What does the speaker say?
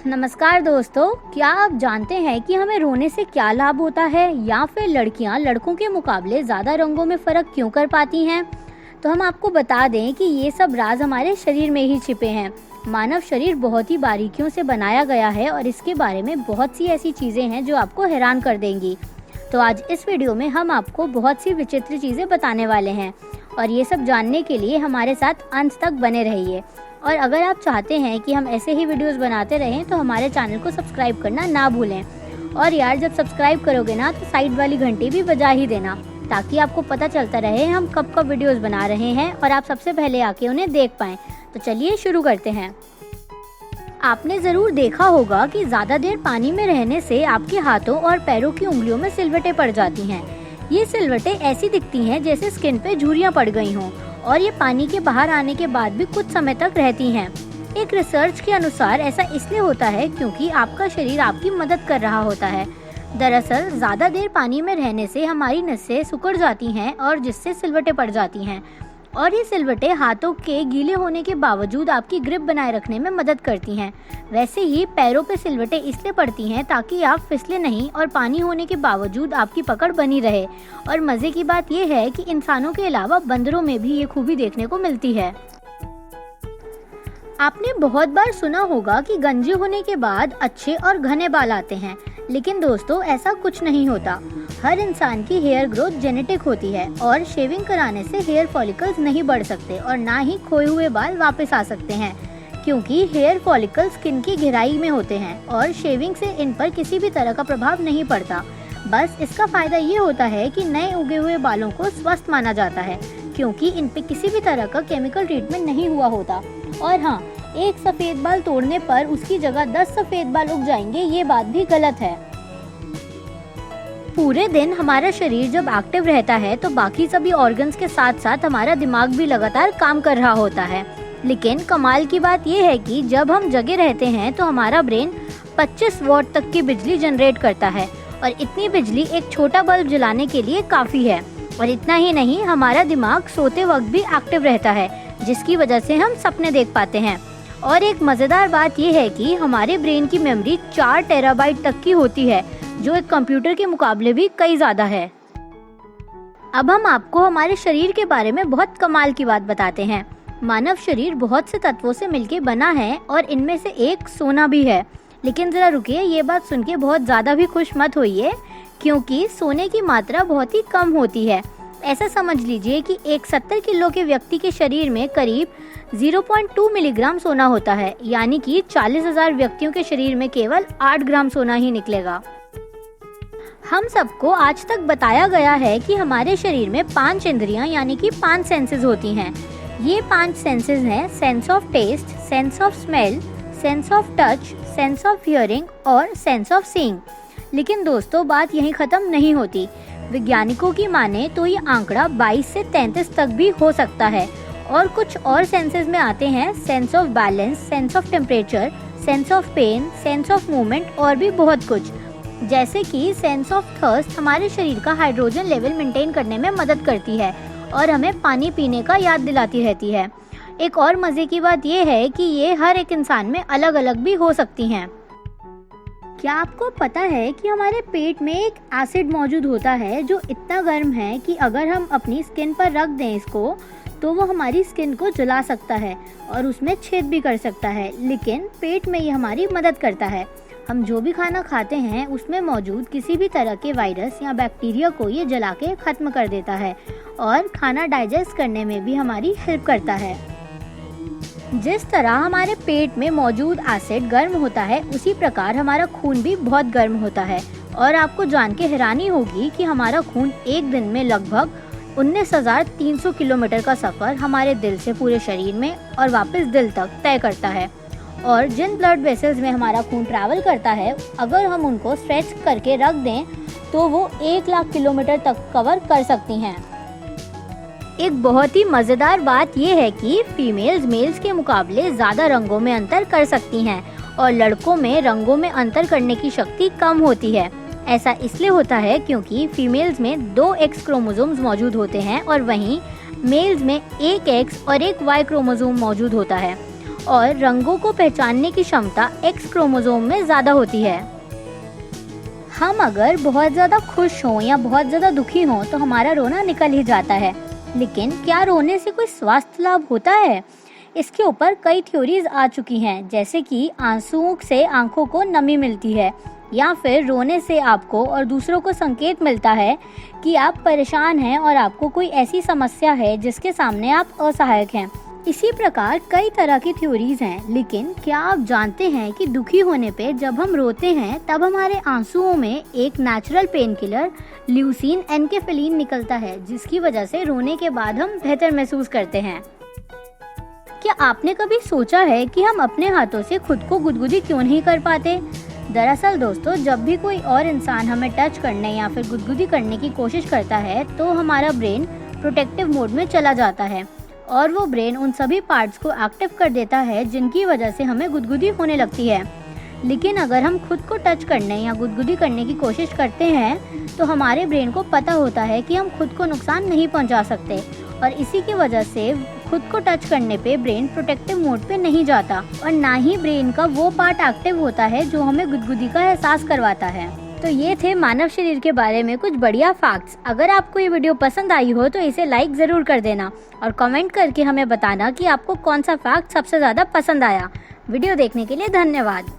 नमस्कार दोस्तों, क्या आप जानते हैं कि हमें रोने से क्या लाभ होता है या फिर लड़कियां लड़कों के मुकाबले ज़्यादा रंगों में फ़र्क क्यों कर पाती हैं? तो हम आपको बता दें कि ये सब राज हमारे शरीर में ही छिपे हैं। मानव शरीर बहुत ही बारीकियों से बनाया गया है और इसके बारे में बहुत सी ऐसी चीज़ें हैं जो आपको हैरान कर देंगी। तो आज इस वीडियो में हम आपको बहुत सी विचित्र चीज़ें बताने वाले हैं और ये सब जानने के लिए हमारे साथ अंत तक बने रहिए। और अगर आप चाहते हैं कि हम ऐसे ही वीडियोस बनाते रहें तो हमारे चैनल को सब्सक्राइब करना ना भूलें। और यार, जब सब्सक्राइब करोगे ना तो साइड वाली घंटी भी बजा ही देना, ताकि आपको पता चलता रहे हम कब कब वीडियोस बना रहे हैं और आप सबसे पहले आके उन्हें देख पाएँ। तो चलिए शुरू करते हैं। आपने ज़रूर देखा होगा कि ज़्यादा देर पानी में रहने से आपके हाथों और पैरों की उंगलियों में सिलवटें पड़ जाती हैं। ये सिलवटें ऐसी दिखती हैं जैसे स्किन पे झुर्रियाँ पड़ गई हों और ये पानी के बाहर आने के बाद भी कुछ समय तक रहती हैं। एक रिसर्च के अनुसार ऐसा इसलिए होता है क्योंकि आपका शरीर आपकी मदद कर रहा होता है। दरअसल ज़्यादा देर पानी में रहने से हमारी नसें सिकुड़ जाती हैं और जिससे सिलवटें पड़ जाती हैं और ये सिलवटें हाथों के गीले होने के बावजूद आपकी ग्रिप बनाए रखने में मदद करती हैं। वैसे ही पैरों पे सिलवटें इसलिए पड़ती हैं ताकि आप फिसले नहीं और पानी होने के बावजूद आपकी पकड़ बनी रहे। और मज़े की बात यह है कि इंसानों के अलावा बंदरों में भी ये खूबी देखने को मिलती है। आपने बहुत बार सुना होगा कि गंजे होने के बाद अच्छे और घने बाल आते हैं, लेकिन दोस्तों ऐसा कुछ नहीं होता। हर इंसान की हेयर ग्रोथ जेनेटिक होती है और शेविंग कराने से हेयर फॉलिकल्स नहीं बढ़ सकते और ना ही खोए हुए बाल वापस आ सकते हैं, क्योंकि हेयर फॉलिकल्स स्किन की गहराई में होते हैं और शेविंग से इन पर किसी भी तरह का प्रभाव नहीं पड़ता। बस इसका फायदा ये होता है कि नए उगे हुए बालों को स्वस्थ माना जाता है, क्योंकि इन पे किसी भी तरह का केमिकल ट्रीटमेंट नहीं हुआ होता। और हाँ, एक सफ़ेद बाल तोड़ने पर उसकी जगह 10 सफ़ेद बाल उग जाएंगे, ये बात भी गलत है। पूरे दिन हमारा शरीर जब एक्टिव रहता है तो बाकी सभी ऑर्गन्स के साथ साथ हमारा दिमाग भी लगातार काम कर रहा होता है। लेकिन कमाल की बात यह है कि जब हम जगे रहते हैं तो हमारा ब्रेन 25 वॉट तक की बिजली जनरेट करता है और इतनी बिजली एक छोटा बल्ब जलाने के लिए काफ़ी है। और इतना ही नहीं, हमारा दिमाग सोते वक्त भी एक्टिव रहता है, जिसकी वजह से हम सपने देख पाते हैं। और एक मज़ेदार बात यह है कि हमारे ब्रेन की मेमोरी 4 टेराबाइट तक की होती है, जो एक कंप्यूटर के मुकाबले भी कई ज़्यादा है। अब हम आपको हमारे शरीर के बारे में बहुत कमाल की बात बताते हैं। मानव शरीर बहुत से तत्वों से मिलके बना है और इनमें से एक सोना भी है। लेकिन ज़रा रुकिए, ये बात सुन के बहुत ज़्यादा भी खुश मत होइए, क्योंकि सोने की मात्रा बहुत ही कम होती है। ऐसा समझ लीजिए कि एक 70 किलो के व्यक्ति के शरीर में करीब 0.2 मिलीग्राम सोना होता है, यानी कि 40,000 व्यक्तियों के शरीर में केवल 8 ग्राम सोना ही निकलेगा। हम सबको आज तक बताया गया है कि हमारे शरीर में 5 इंद्रियां यानी कि 5 सेंसेस होती हैं। ये 5 सेंसेस हैं sense of taste, sense of smell, sense of touch, sense of hearing और सेंस ऑफ सीइंग। लेकिन दोस्तों, बात यहीं ख़त्म नहीं होती। वैज्ञानिकों की माने तो ये आंकड़ा 22 से 33 तक भी हो सकता है। और कुछ और सेंसेस में आते हैं sense of balance, sense of temperature, sense of pain, sense of movement और भी बहुत कुछ। जैसे कि सेंस ऑफ थर्स्ट हमारे शरीर का हाइड्रोजन लेवल मेंटेन करने में मदद करती है और हमें पानी पीने का याद दिलाती रहती है। एक और मज़े की बात यह है कि ये हर एक इंसान में अलग अलग भी हो सकती हैं। क्या आपको पता है कि हमारे पेट में एक एसिड मौजूद होता है जो इतना गर्म है कि अगर हम अपनी स्किन पर रख दें इसको तो वो हमारी स्किन को जला सकता है और उसमें छेद भी कर सकता है। लेकिन पेट में ये हमारी मदद करता है। हम जो भी खाना खाते हैं उसमें मौजूद किसी भी तरह के वायरस या बैक्टीरिया को ये जला के ख़त्म कर देता है और खाना डाइजेस्ट करने में भी हमारी हेल्प करता है। जिस तरह हमारे पेट में मौजूद एसिड गर्म होता है, उसी प्रकार हमारा खून भी बहुत गर्म होता है। और आपको जान के हैरानी होगी कि हमारा खून एक दिन में लगभग 19,300 किलोमीटर का सफ़र हमारे दिल से पूरे शरीर में और वापस दिल तक तय करता है। और जिन ब्लड वेसल्स में हमारा खून ट्रैवल करता है, अगर हम उनको स्ट्रेच करके रख दें तो वो 1 लाख किलोमीटर तक कवर कर सकती हैं। एक बहुत ही मज़ेदार बात यह है कि फीमेल्स मेल्स के मुकाबले ज़्यादा रंगों में अंतर कर सकती हैं और लड़कों में रंगों में अंतर करने की शक्ति कम होती है। ऐसा इसलिए होता है क्योंकि फीमेल्स में 2 X क्रोमोसोम्स मौजूद होते हैं और वहीं मेल्स में एक X और एक Y क्रोमोसोम मौजूद होता है। और रंगों को पहचानने की क्षमता एक्स क्रोमोसोम में ज़्यादा होती है। हम अगर बहुत ज़्यादा खुश हों या बहुत ज़्यादा दुखी हों तो हमारा रोना निकल ही जाता है, लेकिन क्या रोने से कोई स्वास्थ्य लाभ होता है? इसके ऊपर कई थ्योरीज आ चुकी हैं, जैसे कि आंसुओं से आंखों को नमी मिलती है, या फिर रोने से आपको और दूसरों को संकेत मिलता है कि आप परेशान हैं और आपको कोई ऐसी समस्या है जिसके सामने आप असहायक हैं। इसी प्रकार कई तरह की थ्योरीज हैं, लेकिन क्या आप जानते हैं कि दुखी होने पे जब हम रोते हैं तब हमारे आंसुओं में एक नेचुरल पेन किलर ल्यूसीन एनकेफेलिन निकलता है, जिसकी वजह से रोने के बाद हम बेहतर महसूस करते हैं। क्या आपने कभी सोचा है कि हम अपने हाथों से खुद को गुदगुदी क्यों नहीं कर पाते? दरअसल दोस्तों, जब भी कोई और इंसान हमें टच करने या फिर गुदगुदी करने की कोशिश करता है तो हमारा ब्रेन प्रोटेक्टिव मोड में चला जाता है और वो ब्रेन उन सभी पार्ट्स को एक्टिव कर देता है जिनकी वजह से हमें गुदगुदी होने लगती है। लेकिन अगर हम खुद को टच करने या गुदगुदी करने की कोशिश करते हैं तो हमारे ब्रेन को पता होता है कि हम खुद को नुकसान नहीं पहुंचा सकते, और इसी की वजह से खुद को टच करने पे ब्रेन प्रोटेक्टिव मोड पे नहीं जाता और ना ही ब्रेन का वो पार्ट एक्टिव होता है जो हमें गुदगुदी का एहसास करवाता है। तो ये थे मानव शरीर के बारे में कुछ बढ़िया फैक्ट्स। अगर आपको ये वीडियो पसंद आई हो तो इसे लाइक ज़रूर कर देना और कमेंट करके हमें बताना कि आपको कौन सा फैक्ट सबसे ज़्यादा पसंद आया। वीडियो देखने के लिए धन्यवाद।